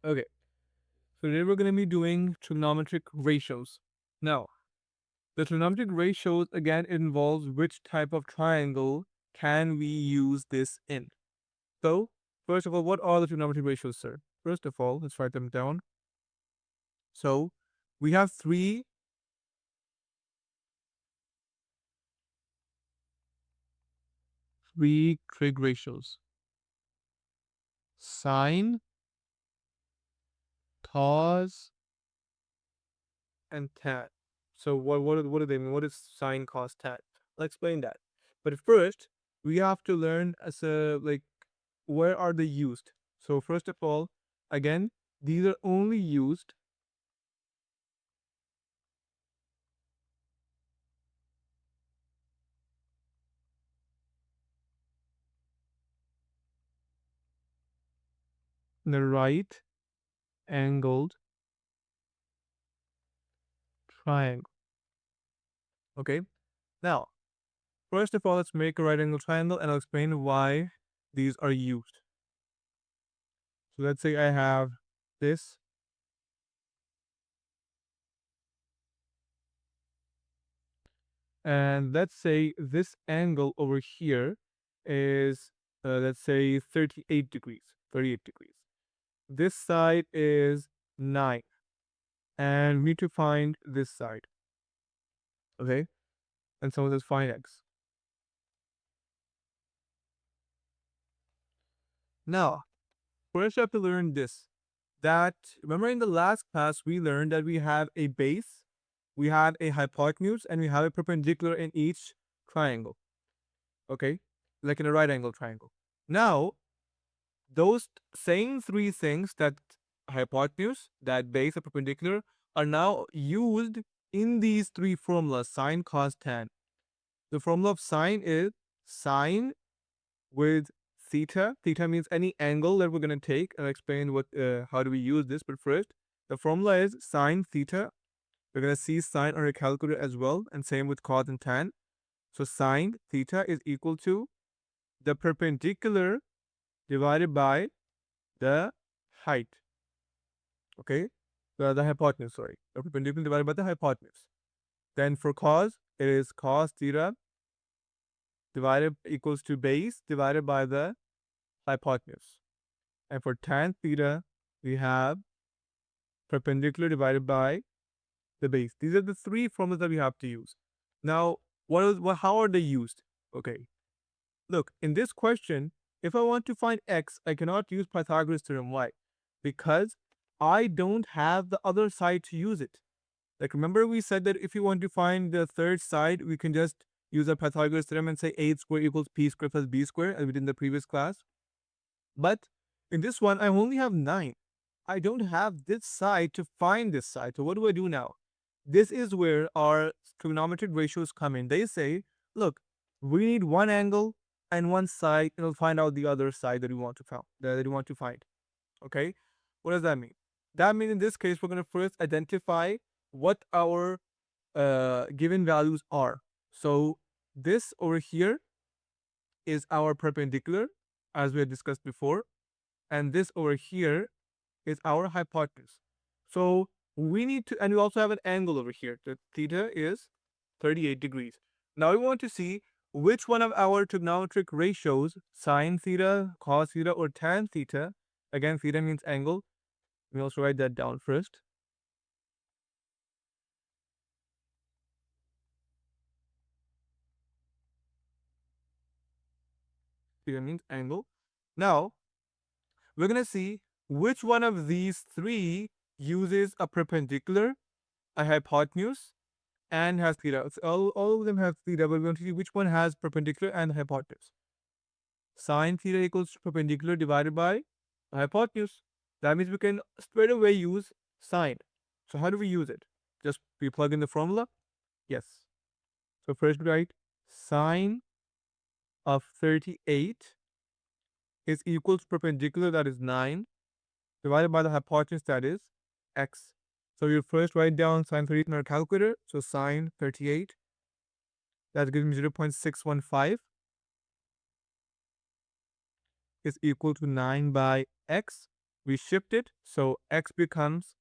Okay, so today we're going to be doing trigonometric ratios. Now, the trigonometric ratios again involves which type of triangle can we use this in. So, first of all, what are the trigonometric ratios, sir? First of all, let's write them down. So, we have three trig ratios: sine, cos, and tan. So what do they mean? What is sine, cos, tan? I'll explain that. But first, we have to learn as a where are they used. So first of all, again, these are only used in the right angled triangle. Okay. Now, first of all, let's make a right angle triangle and I'll explain why these are used. So let's say I have this, and let's say this angle over here is let's say 38 degrees. 38 degrees. This side is 9, and we need to find this side. Okay, and someone says find x. Now, first you have to learn this. That remember in the last class we learned that we have a base, we have a hypotenuse, and we have a perpendicular in each triangle. Okay, like in a right angle triangle. Now, those same three things, that hypotenuse, that base, and perpendicular, are now used in these three formulas: sine, cos, tan. The formula of sine is sine with theta. Theta means any angle that we're going to take. I'll explain how do we use this. But first, the formula is sine theta. We're going to see sine on our calculator as well, and same with cos and tan. So sine theta is equal to the perpendicular divided by the height. Okay, the hypotenuse. Sorry, the perpendicular divided by the hypotenuse. Then for cos, it is cos theta divided equals to base divided by the hypotenuse. And for tan theta, we have perpendicular divided by the base. These are the three formulas that we have to use. Now, how are they used? Okay, look, in this question, if I want to find x, I cannot use Pythagoras theorem. Why? Because I don't have the other side to use it. Like, remember we said that if you want to find the third side, we can just use a Pythagoras theorem and say a square equals p square plus b square, as we did in the previous class. But in this one, I only have 9. I don't have this side to find this side. So what do I do now? This is where our trigonometric ratios come in. They say, look, we need one angle and one side, and we'll find out the other side that we want to find. Okay? What does that mean? That means in this case, we're going to first identify what our given values are. So this over here is our perpendicular, as we had discussed before, and this over here is our hypotenuse. So we need to, and we also have an angle over here. The theta is 38 degrees. Now we want to see which one of our trigonometric ratios, sine theta, cos theta, or tan theta, again, theta means angle. We also write that down first. Theta means angle. Now, we're going to see which one of these three uses a perpendicular, a hypotenuse, and has theta. So all of them have theta, but we're going to see which one has perpendicular and hypotenuse. Sine theta equals to perpendicular divided by hypotenuse. That means we can straight away use sine. So how do we use it? Just we plug in the formula? Yes. So first we write sine of 38 is equal to perpendicular, that is 9, divided by the hypotenuse, that is x. So you first write down sine 38 in our calculator. So sine 38, that gives me 0.615 is equal to 9 by x. We shift it, so x becomes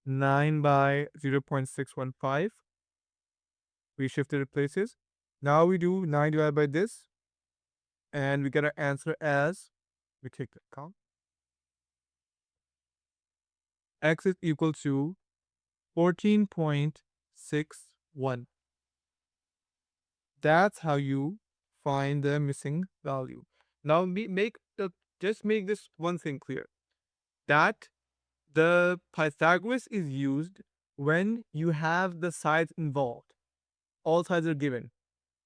9 by 0.615. We shifted it places. Now we do 9 divided by this, and we get our answer as, we take the count, x is equal to 14.61. That's how you find the missing value. Now just make this one thing clear, that the Pythagoras is used when you have the sides involved. All sides are given.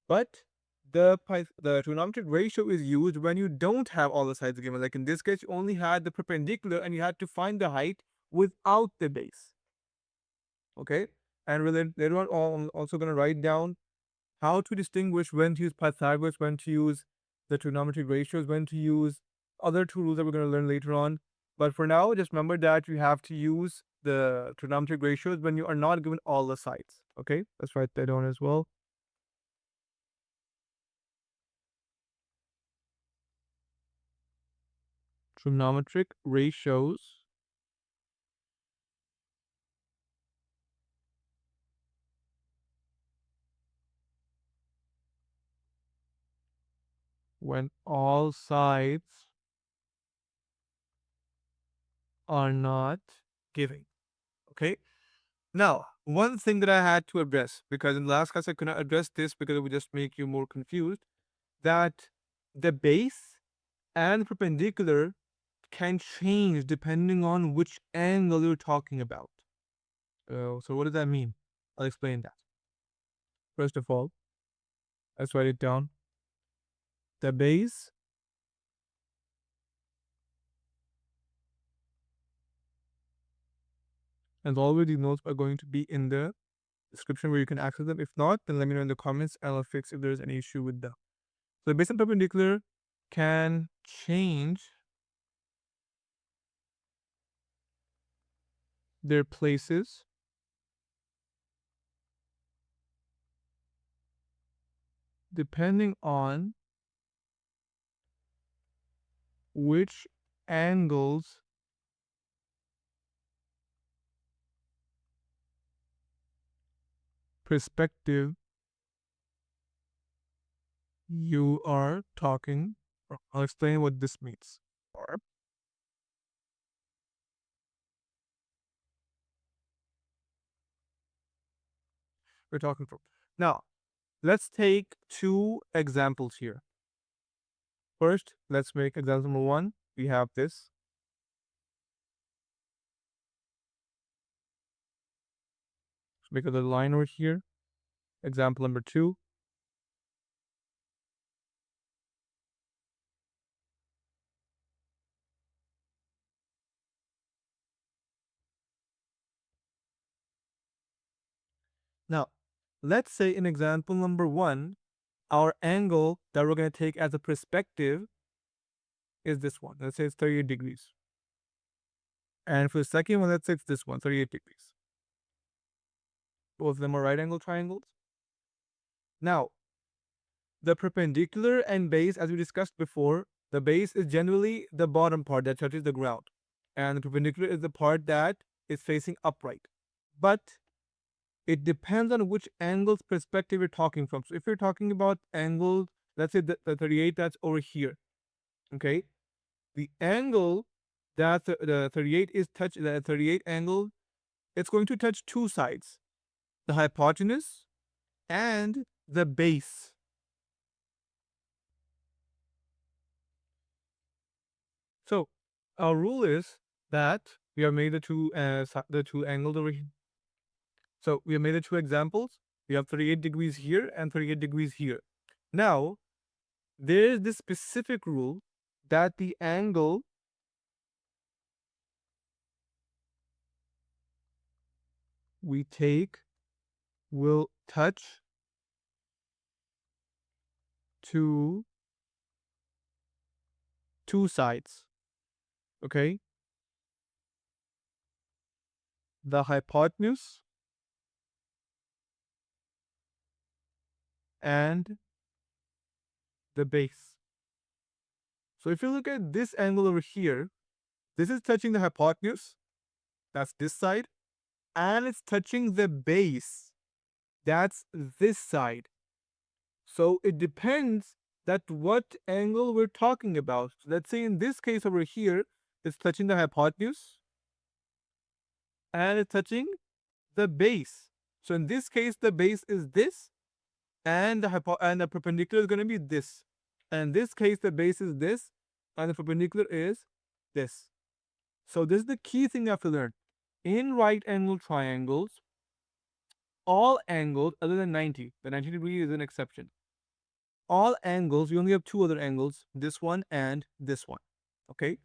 But the trigonometric ratio is used when you don't have all the sides given. Like in this case, you only had the perpendicular and you had to find the height without the base. Okay? And we're later on also going to write down how to distinguish when to use Pythagoras, when to use the trigonometric ratios, when to use other two rules that we're going to learn later on. But for now, just remember that you have to use the trigonometric ratios when you are not given all the sides. Okay? Let's write that down as well. Trigonometric ratios when all sides are not given. Okay. Now, one thing that I had to address, because in the last class I could not address this because it would just make you more confused, that the base and perpendicular can change depending on which angle you're talking about. So what does that mean? I'll explain that. First of all, let's write it down. The base and always these notes are going to be in the description where you can access them. If not, then let me know in the comments and I'll fix if there's any issue with them. So the base and perpendicular can change their places depending on which angles perspective you are talking. I'll explain what this means. Or we're talking from. Now, let's take two examples here. First, let's make example number 1. We have this. Let's make a little line over here. Example number 2. Now, let's say in example number 1, our angle that we're going to take as a perspective is this one. Let's say it's 38 degrees. And for the second one, let's say it's this one, 38 degrees. Both of them are right angle triangles. Now, the perpendicular and base, as we discussed before, the base is generally the bottom part that touches the ground. And the perpendicular is the part that is facing upright. But it depends on which angle's perspective you're talking from. So if you're talking about angle, let's say the 38 that's over here, okay? The angle that the 38 is the 38 angle, it's going to touch two sides, the hypotenuse and the base. So our rule is that we have made the two angles over here. So we have made the two examples. We have 38 degrees here and 38 degrees here. Now, there is this specific rule that the angle we take will touch to two sides. Okay? The hypotenuse and the base. So if you look at this angle over here, This is touching the hypotenuse, that's this side, and it's touching the base, that's this side. So it depends that what angle we're talking about. So let's say in this case over here, it's touching the hypotenuse and it's touching the base. So in this case, the base is this, and the perpendicular is going to be this. And in this case, the base is this, and the perpendicular is this. So this is the key thing you have to learn. In right angle triangles, all angles other than 90, the 90 degree is an exception. All angles, we only have two other angles, this one and this one. Okay.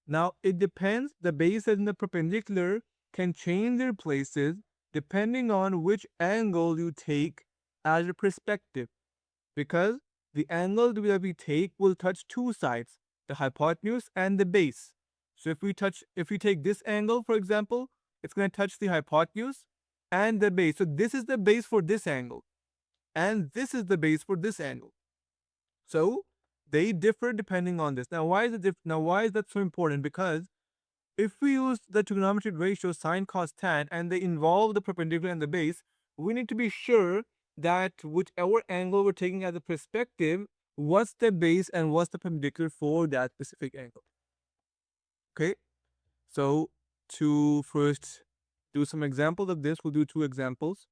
Now it depends, the base and the perpendicular can change their places depending on which angle you take as a perspective, because the angle that we take will touch two sides, the hypotenuse and the base. So if we take this angle, for example, it's going to touch the hypotenuse and the base. So this is the base for this angle, and this is the base for this angle. So they differ depending on this. Now, why is it Now, why is that so important? Because if we use the trigonometric ratio sine, cos, tan, and they involve the perpendicular and the base, we need to be sure that whichever angle we're taking as a perspective, what's the base and what's the perpendicular for that specific angle. Okay, so to first do some examples of this, we'll do two examples.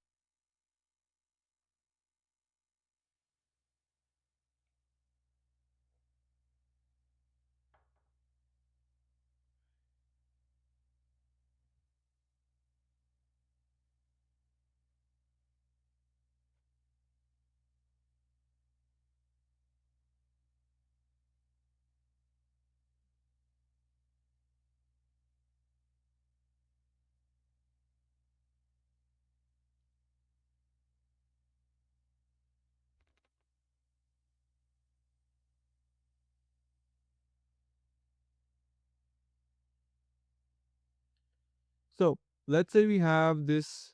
So let's say we have this.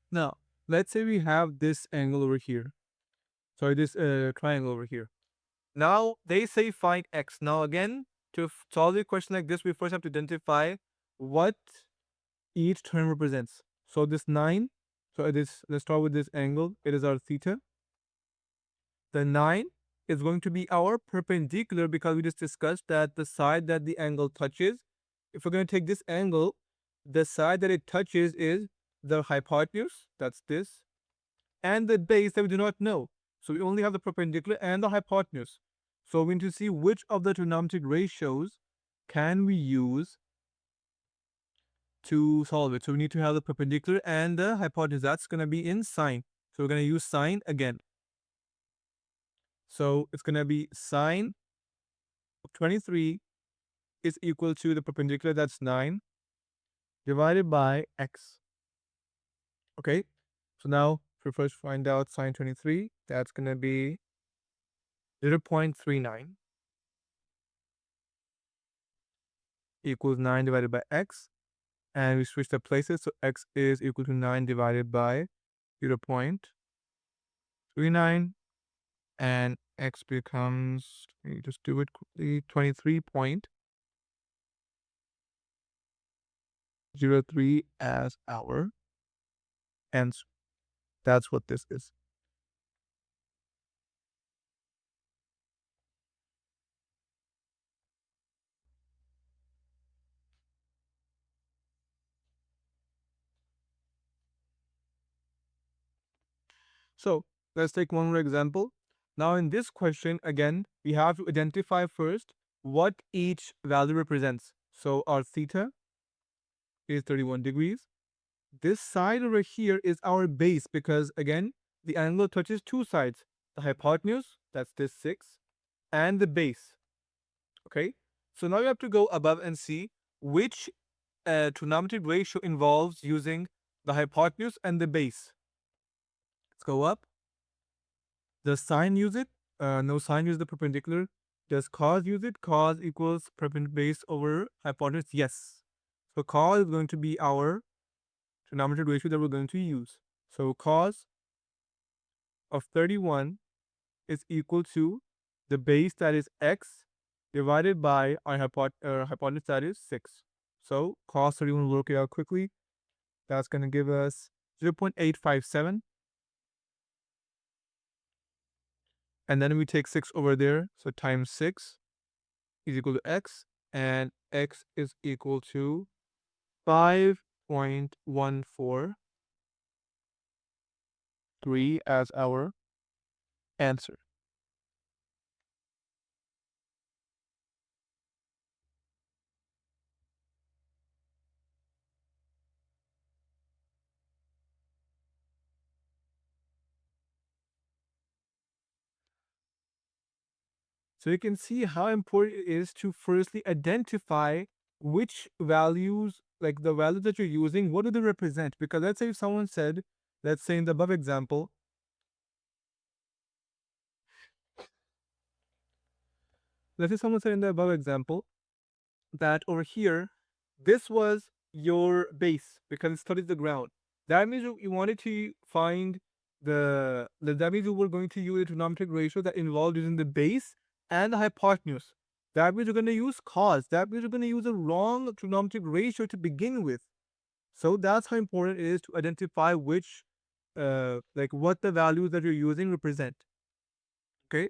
Now, let's say we have this angle over here. Sorry, this triangle over here. Now, they say find x. Now, again, to solve a question like this, we first have to identify what each term represents. So this 9, let's start with this angle. It is our theta. The 9 is going to be our perpendicular because we just discussed that the side that the angle touches, if we're going to take this angle, the side that it touches is the hypotenuse, that's this, and the base that we do not know. So we only have the perpendicular and the hypotenuse. So we need to see which of the trigonometric ratios can we use to solve it. So we need to have the perpendicular and the hypotenuse. That's going to be in sine. So we're going to use sine again. So it's going to be sine of 23 is equal to the perpendicular, that's 9, divided by x. Okay, so now if we first find out sine 23, that's going to be 0.39 equals 9 divided by x. And we switch the places, so x is equal to 9 divided by 0.39, and x becomes, let me just do it quickly, 23.03 as our answer. That's what this is. So let's take one more example. Now in this question, again, we have to identify first what each value represents. So our theta is 31 degrees. This side over here is our base because, again, the angle touches two sides, the hypotenuse, that's this 6, and the base. Okay, so now we have to go above and see which trigonometric ratio involves using the hypotenuse and the base. go up. Does sine use it? No, sine use the perpendicular. Does cos use it? Cos equals perpendicular base over hypotenuse. Yes. So cos is going to be our trigonometric ratio that we're going to use. So cos of 31 is equal to the base, that is x, divided by our hypotenuse, that is 6. So cos 31 will work it out quickly. That's going to give us 0.857. And then we take 6 over there. So times 6 is equal to x. And x is equal to 5.143 as our answer. So you can see how important it is to firstly identify which values, like the values that you're using, what do they represent? Because let's say if someone said, let's say in the above example, that over here, this was your base because it studies the ground. That means you wanted to find that means you were going to use a trigonometric ratio that involved using the base and the hypotenuse. That means you're going to use cos. That means you're going to use a wrong trigonometric ratio to begin with. So that's how important it is to identify which, like what the values that you're using represent. Okay.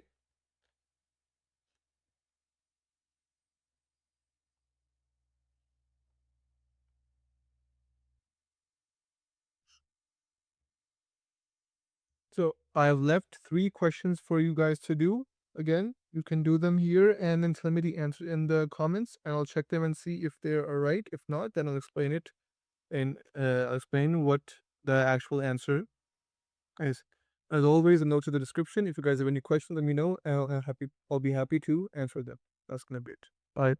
So I have left 3 questions for you guys to do. Again, you can do them here and then tell me the answer in the comments, and I'll check them and see if they are right. If not, then I'll explain it, and I'll explain what the actual answer is. As always, a note to the description. If you guys have any questions, let me know. I'll be happy to answer them. That's gonna be it. Bye.